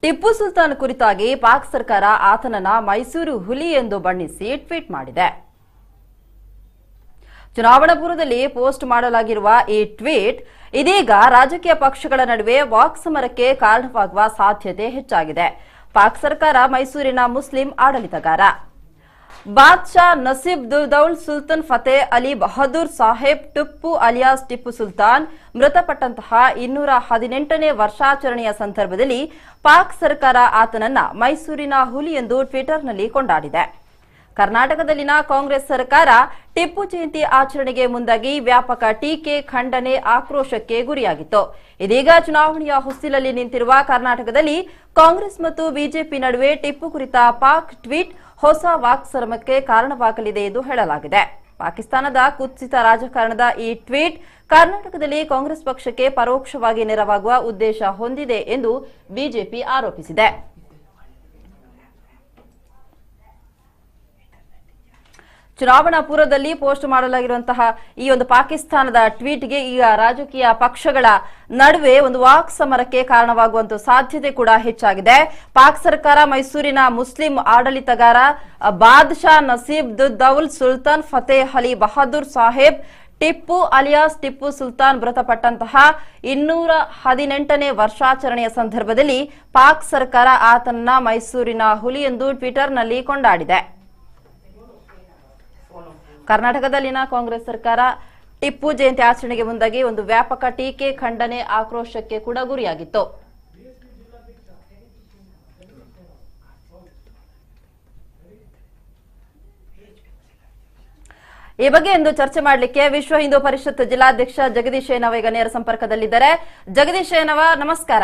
ಟಿಪ್ಪು ಸುಲ್ತಾನ್ ಕುರಿತಾಗಿ ಪಾಕ್ ಸರ್ಕಾರ ಆತನನ್ನ ಮೈಸೂರು ಹುಲಿ ಎಂದು ಬಣ್ಣಿಸಿ ಟ್ವೀಟ್ ಮಾಡಿದೆ. ಚುನಾವಣಾ ಪೂರ್ವದಲ್ಲಿ ಪೋಸ್ಟ್ ಮಾಡಲಾಗಿರುವ ಈ ಟ್ವೀಟ್ ಇದೀಗ ರಾಜಕೀಯ ಪಕ್ಷಗಳ ನಡುವೆ ವಾಕ್ಸಮರಕ್ಕೆ ಕಾರಣವಾಗುವ ಸಾಧ್ಯತೆ ಹೆಚ್ಚಾಗಿದೆ. ಪಾಕ್ ಸರ್ಕಾರ ಮೈಸೂರಿನ ಮುಸ್ಲಿಂ ಆಡಳಿತಗಾರ ಬಾದ್ಶಾ ನಸೀಬುದ್ದೌಲ್ ಸುಲ್ತಾನ್ ಫತೇ ಅಲಿ ಬಹದ್ದೂರ್ ಸಾಹೇಬ್ ಟಿಪ್ಪು ಅಲಿಯಾಸ್ ಟಿಪ್ಪು ಸುಲ್ತಾನ್ ಮೃತಪಟ್ಟಂತಹ 218ನೇ ವರ್ಷಾಚರಣೆಯ ಸಂದರ್ಭದಲ್ಲಿ ಪಾಕ್ ಸರ್ಕಾರ ಆತನನ್ನ ಮೈಸೂರಿನ ಹುಲಿ ಎಂದು ಟ್ವಿಟರ್ನಲ್ಲಿ ಕೊಂಡಾಡಿದೆ. ಕರ್ನಾಟಕದಲ್ಲಿನ ಕಾಂಗ್ರೆಸ್ ಸರ್ಕಾರ ಟಿಪ್ಪು ಜಯಂತಿ ಆಚರಣೆಗೆ ಮುಂದಾಗಿ ವ್ಯಾಪಕ ಟೀಕೆ, ಖಂಡನೆ, ಆಕ್ರೋಶಕ್ಕೆ ಗುರಿಯಾಗಿತ್ತು. ಇದೀಗ ಚುನಾವಣೆಯ ಹೊಸ್ತಿಲಲ್ಲಿ ನಿಂತಿರುವ ಕರ್ನಾಟಕದಲ್ಲಿ ಕಾಂಗ್ರೆಸ್ ಮತ್ತು ಬಿಜೆಪಿ ನಡುವೆ ಟಿಪ್ಪು ಕುರಿತ ಪಾಕ್ ಟ್ವೀಟ್ ಹೊಸ ವಾಕ್ಸಮರಕ್ಕೆ ಕಾರಣವಾಗಲಿದೆ ಎಂದು ಹೇಳಲಾಗಿದೆ. ಪಾಕಿಸ್ತಾನದ ಕುತ್ಸಿತ ರಾಜಕಾರಣದ ಈ ಟ್ವೀಟ್ ಕರ್ನಾಟಕದಲ್ಲಿ ಕಾಂಗ್ರೆಸ್ ಪಕ್ಷಕ್ಕೆ ಪರೋಕ್ಷವಾಗಿ ನೆರವಾಗುವ ಉದ್ದೇಶ ಹೊಂದಿದೆ ಎಂದು ಬಿಜೆಪಿ ಆರೋಪಿಸಿದೆ. ಚುನಾವಣಾ ಪೂರ್ವದಲ್ಲಿ ಪೋಸ್ಟ್ ಮಾಡಲಾಗಿರುವಂತಹ ಈ ಒಂದು ಪಾಕಿಸ್ತಾನದ ಟ್ವೀಟ್ಗೆ ಈಗ ರಾಜಕೀಯ ಪಕ್ಷಗಳ ನಡುವೆ ಒಂದು ವಾಕ್ಸಮರಕ್ಕೆ ಕಾರಣವಾಗುವಂತ ಸಾಧ್ಯತೆ ಕೂಡ ಹೆಚ್ಚಾಗಿದೆ. ಪಾಕ್ ಸರ್ಕಾರ ಮೈಸೂರಿನ ಮುಸ್ಲಿಂ ಆಡಳಿತಗಾರ ಬಾದ್ಶಾ ನಸೀಬುದ್ದೌಲ್ ಸುಲ್ತಾನ್ ಫತೇ ಅಲಿ ಬಹದ್ದೂರ್ ಸಾಹೇಬ್ ಟಿಪ್ಪು ಅಲಿಯಾಸ್ ಟಿಪ್ಪು ಸುಲ್ತಾನ್ ಮೃತಪಟ್ಟಂತಹ 218ನೇ ವರ್ಷಾಚರಣೆಯ ಸಂದರ್ಭದಲ್ಲಿ ಪಾಕ್ ಸರ್ಕಾರ ಆತನನ್ನ ಮೈಸೂರಿನ ಹುಲಿ ಎಂದು ಟ್ವಿಟರ್ನಲ್ಲಿ ಕೊಂಡಾಡಿದೆ. ಕರ್ನಾಟಕದಲ್ಲಿನ ಕಾಂಗ್ರೆಸ್ ಸರ್ಕಾರ ಟಿಪ್ಪು ಜಯಂತಿ ಆಚರಣೆಗೆ ಮುಂದಾಗಿ ಒಂದು ವ್ಯಾಪಕ ಟೀಕೆ, ಖಂಡನೆ, ಆಕ್ರೋಶಕ್ಕೆ ಕೂಡ ಗುರಿಯಾಗಿತ್ತು. ಈ ಬಗ್ಗೆ ಇಂದು ಚರ್ಚೆ ಮಾಡಲಿಕ್ಕೆ ವಿಶ್ವ ಹಿಂದೂ ಪರಿಷತ್ ಜಿಲ್ಲಾಧ್ಯಕ್ಷ ಜಗದೀಶ್ ಶೇನವ ಈಗ ನೇರ ಸಂಪರ್ಕದಲ್ಲಿದ್ದಾರೆ. ಜಗದೀಶ್ ಶೇನವ, ನಮಸ್ಕಾರ.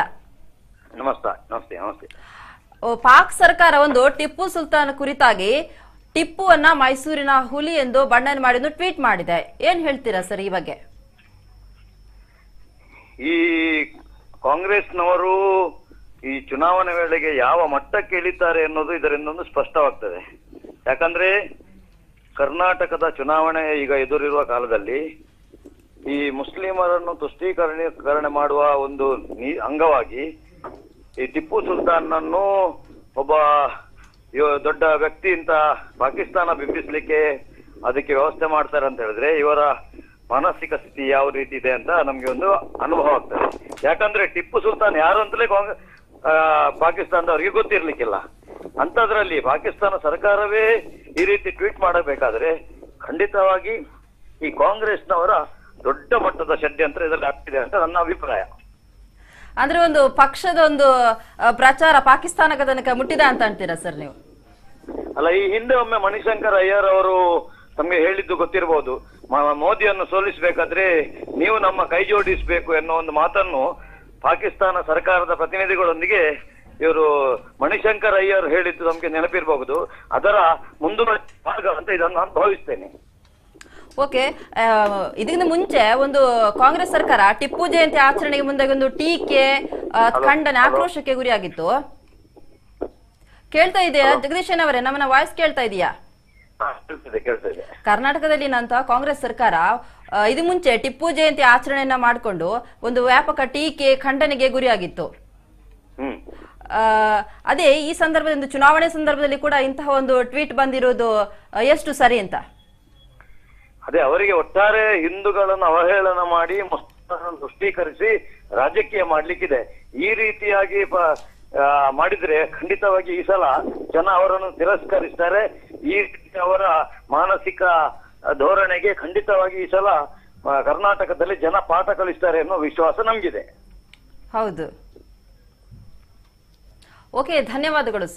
ನಮಸ್ತೆ. ಪಾಕ್ ಸರ್ಕಾರ ಒಂದು ಟಿಪ್ಪು ಸುಲ್ತಾನ್ ಕುರಿತಾಗಿ ಟಿಪ್ಪುವನ್ನ ಮೈಸೂರಿನ ಹುಲಿ ಎಂದು ಬಣ್ಣನೆ ಮಾಡಿ ಟ್ವೀಟ್ ಮಾಡಿದೆ. ಏನ್ ಹೇಳ್ತೀರಾ ಸರ್ ಈ ಬಗ್ಗೆ? ಈ ಕಾಂಗ್ರೆಸ್ನವರು ಈ ಚುನಾವಣೆ ವೇಳೆಗೆ ಯಾವ ಮಟ್ಟಕ್ಕೆ ಇಳಿತಾರೆ ಅನ್ನೋದು ಇದರಿಂದೊಂದು ಸ್ಪಷ್ಟವಾಗ್ತದೆ. ಯಾಕಂದ್ರೆ ಕರ್ನಾಟಕದ ಚುನಾವಣೆ ಈಗ ಎದುರಿರುವ ಕಾಲದಲ್ಲಿ ಈ ಮುಸ್ಲಿಮರನ್ನು ತುಷ್ಟೀಕರಣ ಮಾಡುವ ಒಂದು ಅಂಗವಾಗಿ ಈ ಟಿಪ್ಪು ಸುಲ್ತಾನ್ನನ್ನು ಒಬ್ಬ ದೊಡ್ಡ ವ್ಯಕ್ತಿ ಅಂತ ಪಾಕಿಸ್ತಾನ ಬಿಂಬಿಸ್ಲಿಕ್ಕೆ ಅದಕ್ಕೆ ವ್ಯವಸ್ಥೆ ಮಾಡ್ತಾರೆ ಅಂತ ಹೇಳಿದ್ರೆ ಇವರ ಮಾನಸಿಕ ಸ್ಥಿತಿ ಯಾವ ರೀತಿ ಇದೆ ಅಂತ ನಮ್ಗೆ ಒಂದು ಅನುಭವ ಆಗ್ತದೆ. ಯಾಕಂದ್ರೆ ಟಿಪ್ಪು ಸುಲ್ತಾನ್ ಯಾರು ಅಂತಲೇ ಪಾಕಿಸ್ತಾನದವರಿಗೆ ಗೊತ್ತಿರ್ಲಿಕ್ಕಿಲ್ಲ. ಅಂತದ್ರಲ್ಲಿ ಪಾಕಿಸ್ತಾನ ಸರ್ಕಾರವೇ ಈ ರೀತಿ ಟ್ವೀಟ್ ಮಾಡಬೇಕಾದ್ರೆ ಖಂಡಿತವಾಗಿ ಈ ಕಾಂಗ್ರೆಸ್ನವರ ದೊಡ್ಡ ಮಟ್ಟದ ಷಡ್ಯಂತ್ರ ಇದರಲ್ಲಿ ಆಗ್ತಿದೆ ಅಂತ ನನ್ನ ಅಭಿಪ್ರಾಯ. ಅಂದ್ರೆ ಒಂದು ಪಕ್ಷದ ಒಂದು ಪ್ರಚಾರ ಪಾಕಿಸ್ತಾನಕ್ಕೆ ತನಕ ಮುಟ್ಟಿದೆ ಅಂತ ಅಂತೀರಾ ಸರ್ ನೀವು? ಅಲ್ಲ, ಈ ಹಿಂದೆ ಒಮ್ಮೆ ಮಣಿಶಂಕರ್ ಅಯ್ಯರ್ ಅವರು ತಮಗೆ ಹೇಳಿದ್ದು ಗೊತ್ತಿರಬಹುದು. ಮೋದಿಯನ್ನು ಸೋಲಿಸಬೇಕಾದ್ರೆ ನೀವು ನಮ್ಮ ಕೈ ಜೋಡಿಸಬೇಕು ಎನ್ನುವ ಒಂದು ಮಾತನ್ನು ಪಾಕಿಸ್ತಾನ ಸರ್ಕಾರದ ಪ್ರತಿನಿಧಿಗಳೊಂದಿಗೆ ಇವರು ಮಣಿಶಂಕರ್ ಅಯ್ಯರ್ ಹೇಳಿದ್ದು ನಮ್ಗೆ ನೆನಪಿರಬಹುದು. ಅದರ ಮುಂದುವರಿದ ಭಾಗ ಅಂತ ಇದನ್ನು ನಾನು ಭಾವಿಸ್ತೇನೆ. ಓಕೆ, ಇದಕ್ಕಿಂತ ಮುಂಚೆ ಒಂದು ಕಾಂಗ್ರೆಸ್ ಸರ್ಕಾರ ಟಿಪ್ಪು ಜಯಂತಿ ಆಚರಣೆಗೆ ಮುಂದಾಗಿ ಒಂದು ಟೀಕೆ, ಖಂಡನೆ, ಆಕ್ರೋಶಕ್ಕೆ ಗುರಿಯಾಗಿತ್ತು. ಕೇಳ್ತಾ ಇದೆಯಾ ಜಗದೀಶ್ ಅವರೇ? ನಮ್ಮನ್ನ ವಾಯ್ಸ್ ಕೇಳ್ತಾ ಇದೆಯಾ? ಕರ್ನಾಟಕದಲ್ಲಿನಂತ ಕಾಂಗ್ರೆಸ್ ಸರ್ಕಾರ ಇದು ಮುಂಚೆ ಟಿಪ್ಪು ಜಯಂತಿ ಆಚರಣೆಯನ್ನ ಮಾಡಿಕೊಂಡು ಒಂದು ವ್ಯಾಪಕ ಟೀಕೆ, ಖಂಡನೆಗೆ ಗುರಿಯಾಗಿತ್ತು. ಅದೇ ಈ ಸಂದರ್ಭದಲ್ಲಿ ಚುನಾವಣೆ ಸಂದರ್ಭದಲ್ಲಿ ಕೂಡ ಇಂತಹ ಒಂದು ಟ್ವೀಟ್ ಬಂದಿರೋದು ಎಷ್ಟು ಸರಿ ಅಂತ? ಅದೇ ಅವರಿಗೆ ಒಟ್ಟಾರೆ ಹಿಂದೂಗಳನ್ನು ಅವಹೇಳನ ಮಾಡಿ ಮುಸ್ಲಿಮರನ್ನು ತುಷ್ಟೀಕರಿಸಿ ರಾಜಕೀಯ ಮಾಡ್ಲಿಕ್ಕಿದೆ. ಈ ರೀತಿಯಾಗಿ ಮಾಡಿದ್ರೆ ಖಂಡಿತವಾಗಿ ಈ ಸಲ ಜನ ಅವರನ್ನು ತಿರಸ್ಕರಿಸ್ತಾರೆ. ಈ ರೀತಿ ಅವರ ಮಾನಸಿಕ ಧೋರಣೆಗೆ ಖಂಡಿತವಾಗಿ ಈ ಸಲ ಕರ್ನಾಟಕದಲ್ಲಿ ಜನ ಪಾಠ ಕಲಿಸ್ತಾರೆ ಅನ್ನೋ ವಿಶ್ವಾಸ ನಮ್ಗಿದೆ. ಹೌದು. ಓಕೆ, ಧನ್ಯವಾದಗಳು ಸರ್.